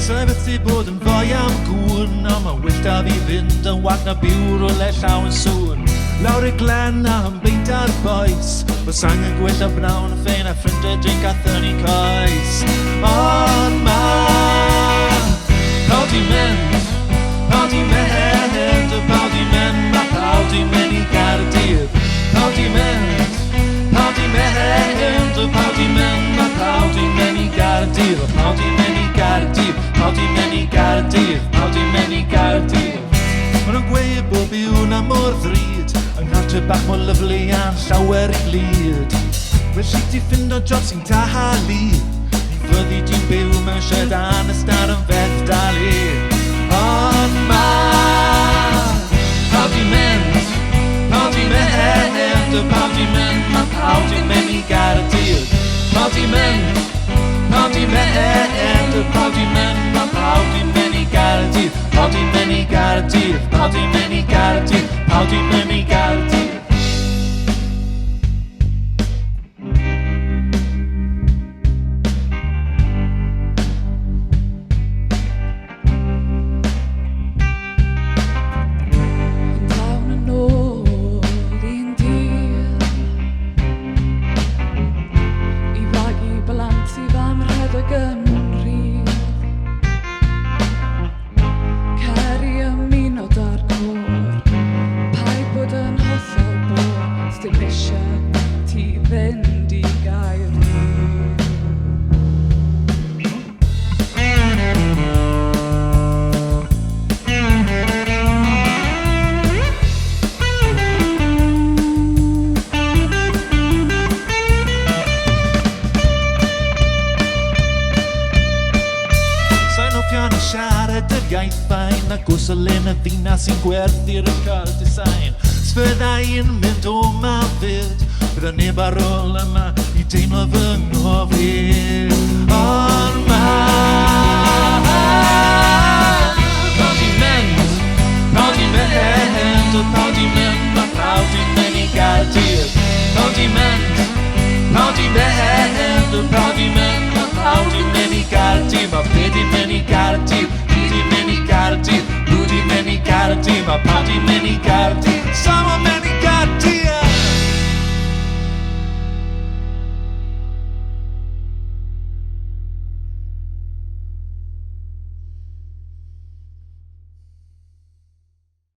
Sefyll ti bod yn fwy am gŵn, ond mae wyllt a fi fynd yn wad na biwr o le llaw yn sŵn. Lawr y glen a yn beint ar boes, fy sang yn gwell a bnawn yn ffein a ffrindiau drink a thynnu coes. Ond pawb di mynd, pawb di mynd, pawb di mynd, mae pawb di mynd i Gaerdydd. Pawb di mynd, pawb di mynd, pawb di mynd, mae pawb di mynd i Gaerdydd. Pawb di mynd i Gaerdydd, pawb di mynd i Gaerdydd, pawb di mynd i Gaerdydd. Maen nhw'n gweud bob yw na mor ddrud, yng nghartre bach mor lyflu a'n llawer i glud. Felly ti ffind o job sy'n tahalu, i fyddi di'n byw mewn shed an ystad yn fedddalu. Ond pawb di mynd, pawb di mynd, pawb di mynd, mae pawb di mynd i Gaerdydd. Pawb di mynd, pawb di mynd, pawb di mynd, mae pawb di mynd i Gaerdydd. Pawb di mynd i Gaerdydd, pawb di mynd i Gaerdydd, pawb di mynd i Gaerdydd. Siarad yr iaith fain ac os alen y ddinas sy'n gwerthu'r y cael design. Sfyddai'n mynd o ma fyd, bydd y neb ar ôl yma i deimlo fy ngofyd. Ond pawb di mynd, pawb di mynd, pawb di mynd, mae pawb di mynd i Gaerdydd. Pawb di mynd, pawb di mynd, pawb di mynd, mae pawb di mynd i Gaerdydd. Mae pe di mynd i Gaerdydd, fi di mynd i Gaerdydd, nhw di mynd i Gaerdydd, mae pawb di mynd i Gaerdydd.